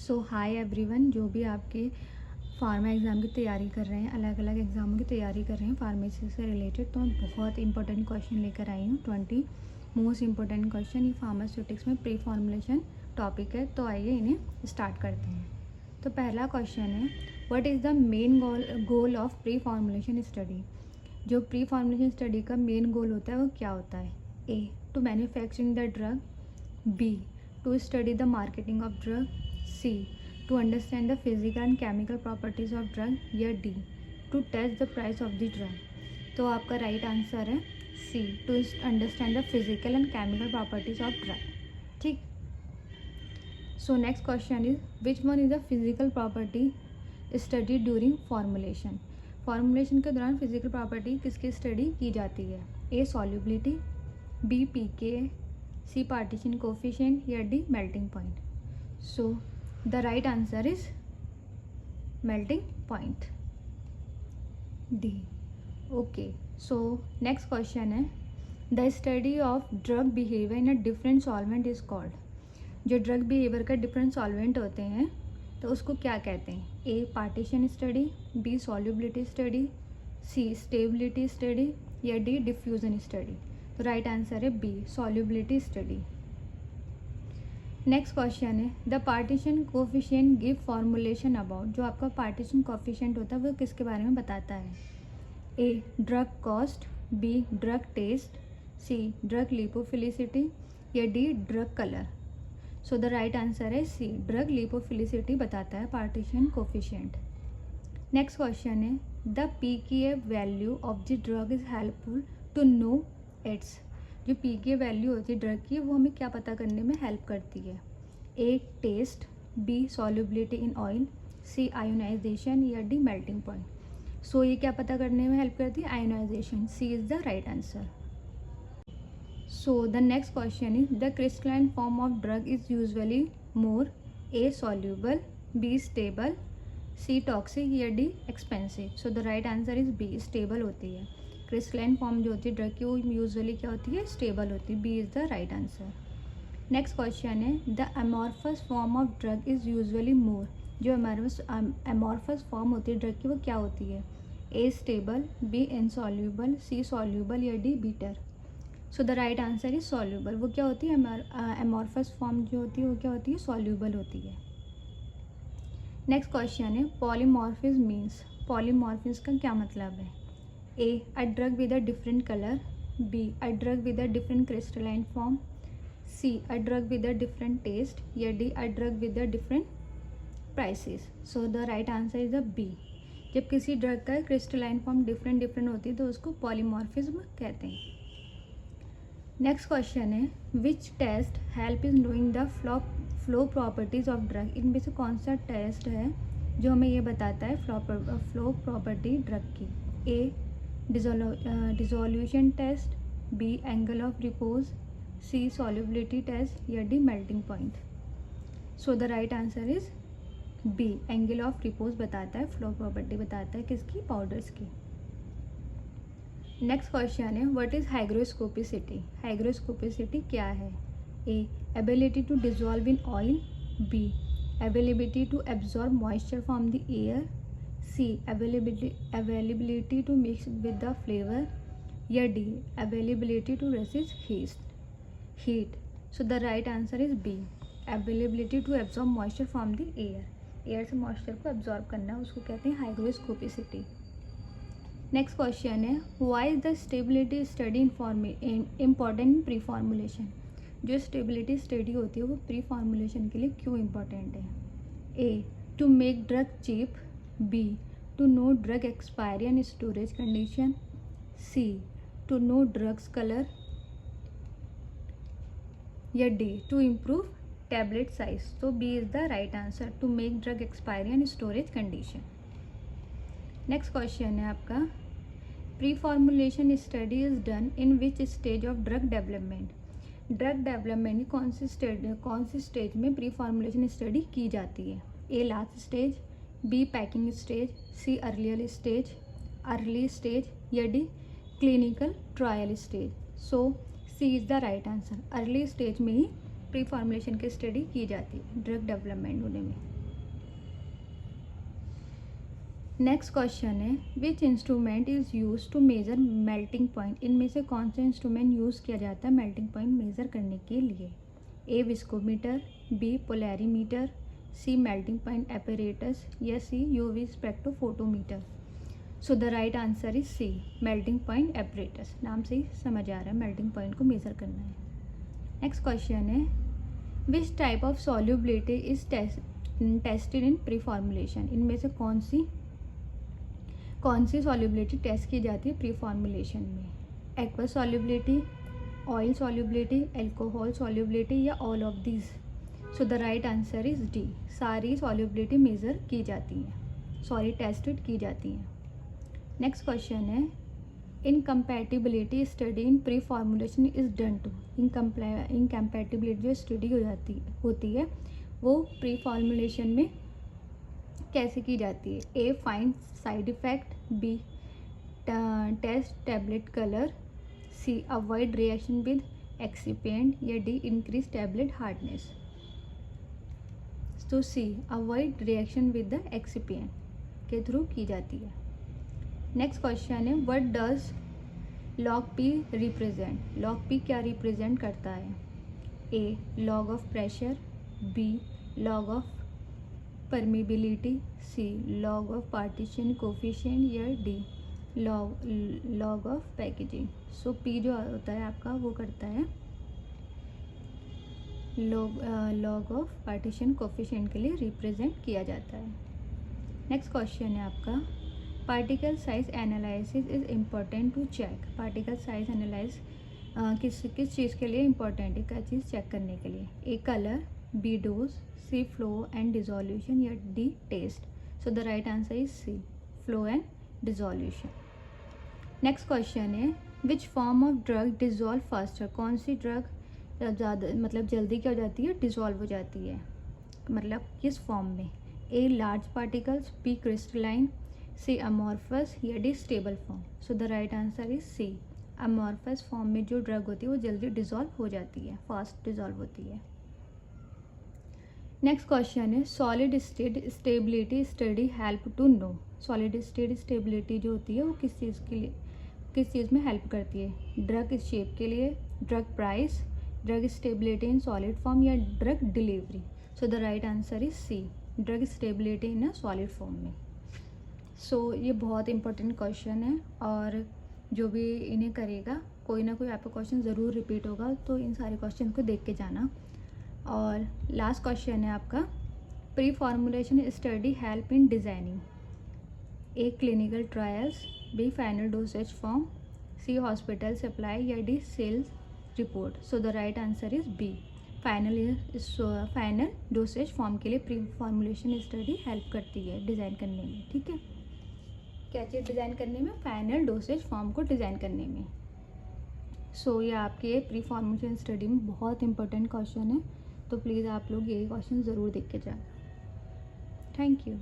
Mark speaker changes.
Speaker 1: सो hi everyone, जो भी आपके फार्मा एग्ज़ाम की तैयारी कर रहे हैं, अलग अलग एग्ज़ामों की तैयारी कर रहे हैं फार्मेसी से रिलेटेड, तो मैं बहुत इंपॉर्टेंट क्वेश्चन लेकर आई हूँ। 20 मोस्ट इंपॉर्टेंट क्वेश्चन ये फार्मास्यूटिक्स में प्री फॉर्मुलेशन टॉपिक है। तो आइए इन्हें स्टार्ट करते हैं। तो पहला क्वेश्चन है, what is the main goal of pre formulation study. जो प्री फॉर्मुलेशन स्टडी का मेन गोल होता है वो क्या होता है? A, to manufacturing the drug. B, to study the marketing of drug. C, to understand the physical and chemical properties of drug, या D, to test the price of the drug। तो आपका right answer है C, to understand the physical and chemical properties of drug. ठीक। So next question is, which one is the physical property study during formulation. Formulation के दौरान physical property किसकी study की जाती है? A, solubility. B, P K. C, partition coefficient, या D, melting point. So the right answer is melting point, D। okay, so next question है, the study of drug behavior in a different solvent is called। जो drug behavior का different solvent होते हैं तो उसको क्या कहते हैं? A, partition study। B, solubility study। C, stability study, या D, diffusion study। तो राइट आंसर है B, solubility study। Next question है, the partition coefficient give formulation about. जो आपका पार्टीशन कोफिशिएंट होता है वो किसके बारे में बताता है? A, drug cost. B, drug test. C, drug lipophilicity, या D, drug colour. So the right answer है सी, ड्रग लिपोफिलिसिटी बताता है पार्टीशन कोफिशिएंट। नेक्स्ट क्वेश्चन है, the P K value of the drug is helpful to know its. जो P की value होती है drug की वो हमें क्या पता करने में हेल्प करती है? A, test. B, solubility in oil. C, ionisation, या डी, मेल्टिंग पॉइंट। सो ये क्या पता करने में हेल्प करती है? Ionisation. C is the right answer. So the next question is, the crystalline form of drug is usually more. A, soluble. B, stable. C, toxic, या D, expensive. So the right answer is B, stable होती है। Crystalline form जो होती है drug की वो usually क्या होती है? स्टेबल होती है। B is the right answer. Next question है, the amorphous form of drug is usually more. जो अमॉर्फस फॉर्म होती है ड्रग की वो क्या होती है? A, stable. B, insoluble. C, soluble, या D, bitter. So the right answer is soluble. वो क्या होती है? अमॉर्फस फॉर्म जो होती है वो क्या होती है? सॉल्यूबल होती है। नेक्स्ट क्वेश्चन है, पॉलीमॉर्फिज्म मीन्स। पॉलीमॉर्फिज्म का क्या मतलब है? A, a drug with a different color। B, a drug with a different crystalline form। C, a drug with a different taste, या D, a drug with a different prices। So the right answer is a B। जब किसी drug का crystalline form different होती है तो उसको polymorphism कहते हैं। नेक्स्ट क्वेश्चन है, which test help in knowing the flow properties of drug. इनमें से कौन सा टेस्ट है जो हमें ये बताता है फ्लो प्रॉपर्टी ड्रग की? A, dissolution test. B, angle of repose. C, solubility test, या D, melting point. So the right answer is B, angle of repose बताता है, फ्लो प्रॉपर्टी बताता है किसकी? पाउडर्स की। नेक्स्ट क्वेश्चन है, व्हाट इज हाइग्रोस्कोपिसिटी। हाइग्रोस्कोपिसिटी क्या है? A, ability to dissolve in oil. B, ability to absorb moisture from the air. C, availability to mix with the flavor, या D, availability to resist heat। So the right answer is B, availability to absorb moisture from the air। Air से moisture को absorb करना उसको कहते हैं hygroscopicity. Next question है, why is the stability study important in pre formulation. जो stability study होती है वो प्री फॉर्मुलेशन के लिए क्यों इम्पॉर्टेंट है? A, to make drug cheap. B, to know drug expiry and storage condition। C, to know drugs color, या D, to improve tablet size। So B is the right answer, to make drug expiry and storage condition। Next question है आपका, pre formulation study is done in which stage of drug development. Drug development की कौन सी stage में pre formulation study की जाती है? A, last stage. B, packing stage. C, early stage, या D, clinical trial stage. So C is the right answer. Early stage में ही प्री फॉर्मुलेशन की स्टडी की जाती है ड्रग डेवलपमेंट होने में। नेक्स्ट क्वेश्चन है which instrument is use to measure melting point. इनमें से कौन सा इंस्ट्रूमेंट यूज़ किया जाता है मेल्टिंग पॉइंट मेज़र करने के लिए। A viscometer, B polarimeter, C melting point apparatus या C UV spectrophotometer. So the right answer is C melting point apparatus. नाम से ही समझ आ रहा है मेल्टिंग पॉइंट को मेज़र करना है। नेक्स्ट क्वेश्चन है which type of solubility is tested in pre formulation. इनमें से कौन सी सॉल्युबिलिटी टेस्ट की जाती है प्री फॉर्मुलेशन में। Aqueous solubility, oil solubility, alcohol solubility या all of these. So the right answer is D सारी सॉल्युबिलिटी मेज़र की जाती हैं, सॉरी टेस्टेड की जाती हैं। नेक्स्ट क्वेश्चन है incompatibility study in pre formulation is done to. Incompatibility जो स्टडी होती है वो प्री फॉर्मुलेशन में कैसे की जाती है। A find side effect, B test tablet colour, C avoid reaction with excipient या डी इंक्रीज टैबलेट हार्डनेस। तो C avoid reaction with the excipient के थ्रू की जाती है। नेक्स्ट क्वेश्चन है what does log P represent. Log P क्या represent करता है। A log of pressure, B log of permeability, C log of partition coefficient या D log of packaging. So P जो होता है आपका वो करता है लॉग ऑफ पार्टीशन कोफिशिएंट के लिए रिप्रेजेंट किया जाता है। नेक्स्ट क्वेश्चन है आपका particle size analysis is important to check. Particle size analyze किस चीज़ के लिए इम्पॉर्टेंट है, क्या चीज़ चेक करने के लिए। A colour, B dose, C flow and dissolution या D test. So the right answer is C flow and dissolution. Next question है which form of drug dissolve faster. कौन सी ड्रग ज़्यादा मतलब जल्दी क्या हो जाती है, डिजॉल्व हो जाती है, मतलब किस फॉर्म में। A large particles, B crystalline, C amorphous या D stable form. So the right answer is C amorphous form में जो ड्रग होती है वो जल्दी डिजॉल्व हो जाती है, फास्ट डिजॉल्व होती है। नेक्स्ट क्वेश्चन है solid state stability study help to know. Solid state stability जो होती है वो किस चीज़ में हेल्प करती है। ड्रग शेप के लिए, drug price, drug stability in solid form या drug delivery. So the right answer is C drug stability in a solid form में। सो ये बहुत इंपॉर्टेंट क्वेश्चन है और जो भी इन्हें करेगा कोई ना कोई आपका क्वेश्चन ज़रूर रिपीट होगा, तो इन सारे क्वेश्चन को देख के जाना। और लास्ट क्वेश्चन है आपका pre formulation study help in designing. A clinical trials, B final dosage form, C hospital supply या D sales report. So the right answer is B final dosage form के लिए प्री फॉर्मुलेशन स्टडी हेल्प करती है design करने में। ठीक है, क्या चीज़ डिज़ाइन करने में, फाइनल डोसेज फॉर्म को डिज़ाइन करने में। सो ये आपके प्री फॉर्मुलेशन स्टडी में बहुत इंपॉर्टेंट क्वेश्चन है, तो प्लीज़ आप लोग ये क्वेश्चन ज़रूर देख के जाएं। Thank you.